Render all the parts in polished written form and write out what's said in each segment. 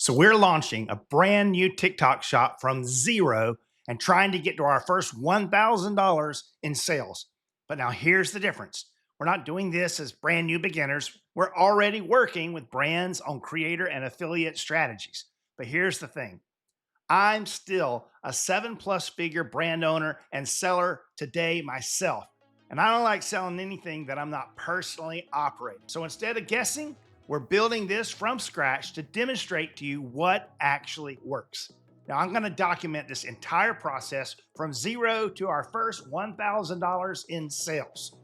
So we're launching a brand new TikTok shop from zero and trying to get to our first $1,000 in sales. But now here's the difference. We're not doing this as brand new beginners. We're already working with brands on creator and affiliate strategies. But here's the thing. I'm still a 7+ figure brand owner and seller today myself. And I don't like selling anything that I'm not personally operating. So instead of guessing, we're building this from scratch to demonstrate to you what actually works. Now, I'm going to document this entire process from zero to our first $1,000 in sales.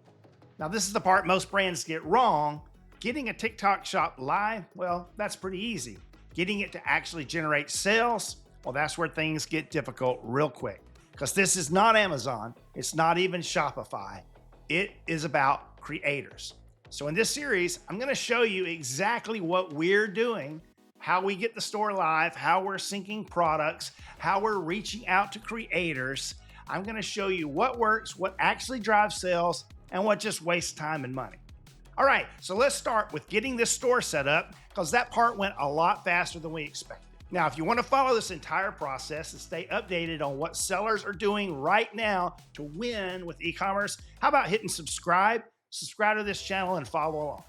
Now, this is the part most brands get wrong. Getting a TikTok shop live, well, that's pretty easy. Getting it to actually generate sales, well, that's where things get difficult real quick. Because this is not Amazon, it's not even Shopify. It is about creators. So in this series, I'm going to show you exactly what we're doing, how we get the store live, how we're syncing products, how we're reaching out to creators. I'm going to show you what works, what actually drives sales, and what just wastes time and money. All right, so let's start with getting this store set up because that part went a lot faster than we expected. Now, if you want to follow this entire process and stay updated on what sellers are doing right now to win with e-commerce, how about hitting subscribe to this channel and follow along.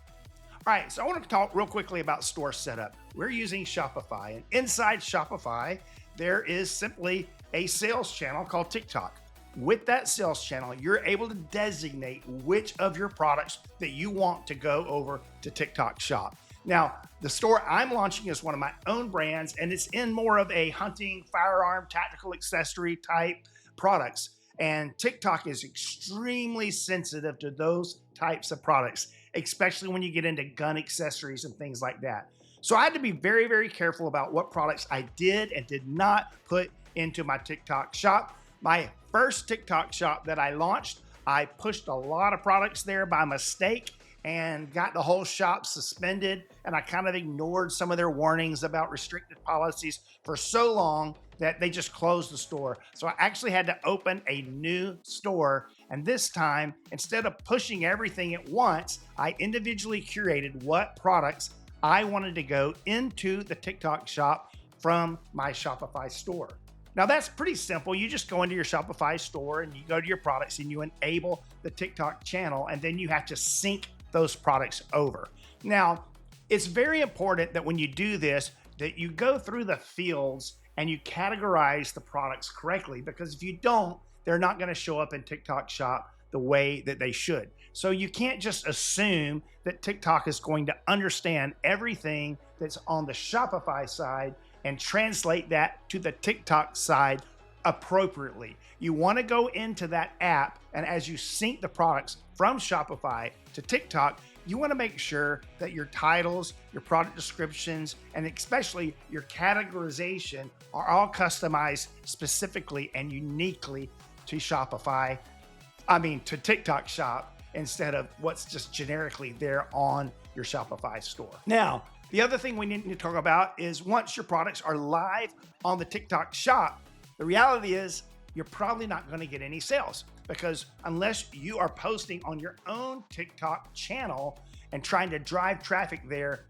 All right, so I want to talk real quickly about store setup. We're using Shopify, and inside Shopify, there is simply a sales channel called TikTok. With that sales channel, you're able to designate which of your products that you want to go over to TikTok shop. Now, the store I'm launching is one of my own brands, and it's in more of a hunting, firearm, tactical accessory type products. And TikTok is extremely sensitive to those types of products, especially when you get into gun accessories and things like that. So I had to be very, very careful about what products I did and did not put into my TikTok shop. My first TikTok shop that I launched, I pushed a lot of products there by mistake and got the whole shop suspended. And I kind of ignored some of their warnings about restricted policies for so long that they just closed the store. So I actually had to open a new store. And this time, instead of pushing everything at once, I individually curated what products I wanted to go into the TikTok shop from my Shopify store. Now that's pretty simple. You just go into your Shopify store and you go to your products and you enable the TikTok channel, and then you have to sync those products over. Now, it's very important that when you do this, that you go through the fields and you categorize the products correctly, because if you don't, they're not going to show up in TikTok shop the way that they should. So you can't just assume that TikTok is going to understand everything that's on the Shopify side and translate that to the TikTok side appropriately. You want to go into that app, and as you sync the products from Shopify to TikTok, you want to make sure that your titles, your product descriptions, and especially your categorization are all customized specifically and uniquely to to TikTok shop, instead of what's just generically there on your Shopify store. Now, the other thing we need to talk about is once your products are live on the TikTok shop, the reality is you're probably not going to get any sales, because unless you are posting on your own TikTok channel and trying to drive traffic there,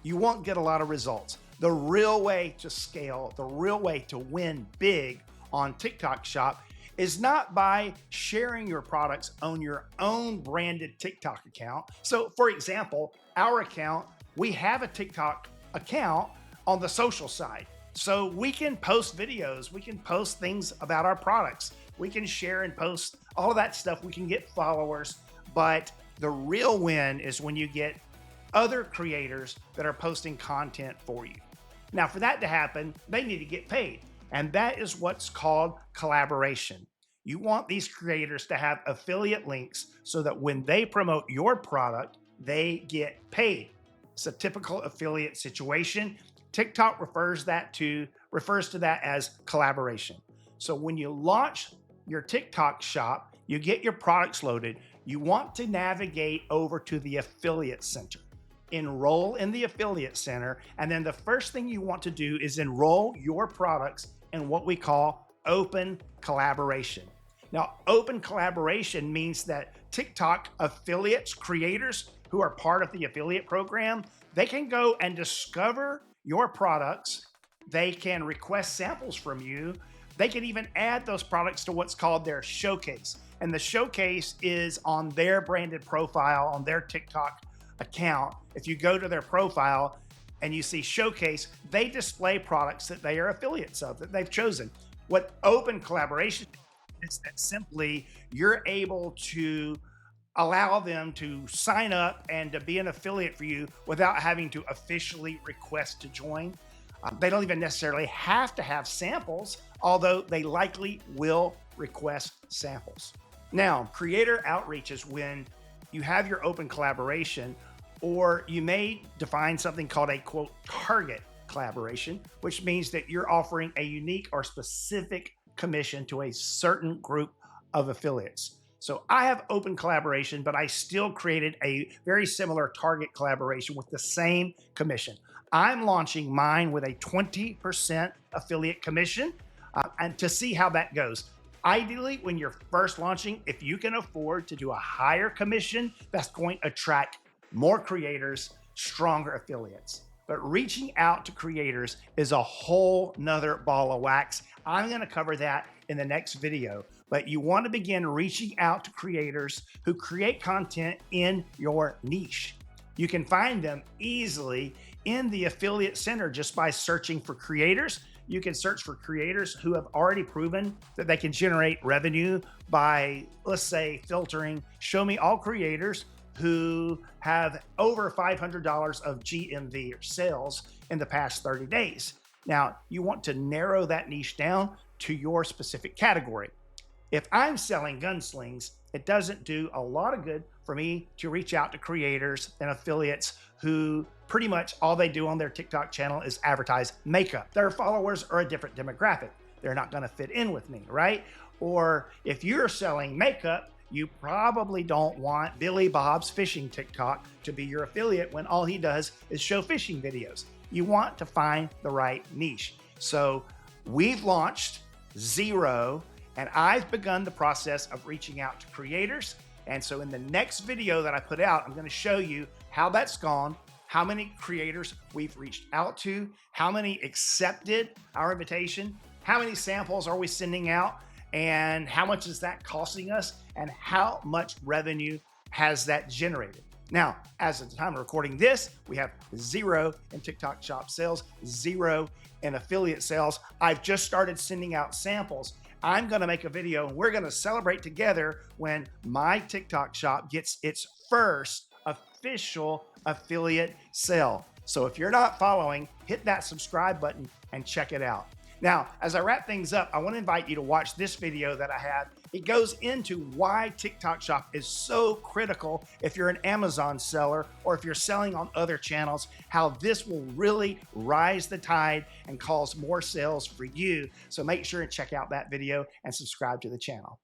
you won't get a lot of results. The real way to scale, the real way to win big on TikTok shop is not by sharing your products on your own branded TikTok account. So for example, our account, we have a TikTok account on the social side. So we can post videos, we can post things about our products, we can share and post all of that stuff, we can get followers, but the real win is when you get other creators that are posting content for you. Now, for that to happen, they need to get paid, and that is what's called collaboration. You want these creators to have affiliate links so that when they promote your product, they get paid. It's a typical affiliate situation. TikTok refers to that as collaboration. So when you launch your TikTok shop, you get your products loaded, you want to navigate over to the affiliate center. Enroll in the affiliate center, and then the first thing you want to do is enroll your products in what we call open collaboration. Now, open collaboration means that TikTok affiliates, creators who are part of the affiliate program, they can go and discover your products They can request samples from you. They can even add those products to what's called their showcase. And the showcase is on their branded profile, on their TikTok account. If you go to their profile and you see showcase, they display products that they are affiliates of, that they've chosen. What open collaboration is that simply you're able to allow them to sign up and to be an affiliate for you without having to officially request to join. They don't even necessarily have to have samples, although they likely will request samples. Now, creator outreach is when you have your open collaboration, or you may define something called a quote target collaboration, which means that you're offering a unique or specific commission to a certain group of affiliates. So I have open collaboration, but I still created a very similar target collaboration with the same commission. I'm launching mine with a 20% affiliate commission, and to see how that goes. Ideally, when you're first launching, if you can afford to do a higher commission, that's going to attract more creators, stronger affiliates. But reaching out to creators is a whole nother ball of wax. I'm going to cover that in the next video. But you want to begin reaching out to creators who create content in your niche. You can find them easily in the Affiliate Center just by searching for creators. You can search for creators who have already proven that they can generate revenue by, let's say, filtering, show me all creators who have over $500 of GMV or sales in the past 30 days. Now, you want to narrow that niche down to your specific category. If I'm selling gunslings, it doesn't do a lot of good for me to reach out to creators and affiliates who pretty much all they do on their TikTok channel is advertise makeup. Their followers are a different demographic. They're not going to fit in with me, right? Or if you're selling makeup, you probably don't want Billy Bob's fishing TikTok to be your affiliate when all he does is show fishing videos. You want to find the right niche. So we've launched Zero, and I've begun the process of reaching out to creators. And so in the next video that I put out, I'm going to show you how that's gone, how many creators we've reached out to, how many accepted our invitation, how many samples are we sending out, and how much is that costing us, and how much revenue has that generated. Now, as of the time of recording this, we have 0 in TikTok shop sales, 0 in affiliate sales. I've just started sending out samples. I'm going to make a video and we're going to celebrate together when my TikTok shop gets its first official affiliate sale. So if you're not following, hit that subscribe button and check it out. Now, as I wrap things up, I want to invite you to watch this video that I have. It goes into why TikTok Shop is so critical if you're an Amazon seller or if you're selling on other channels, how this will really rise the tide and cause more sales for you. So make sure and check out that video and subscribe to the channel.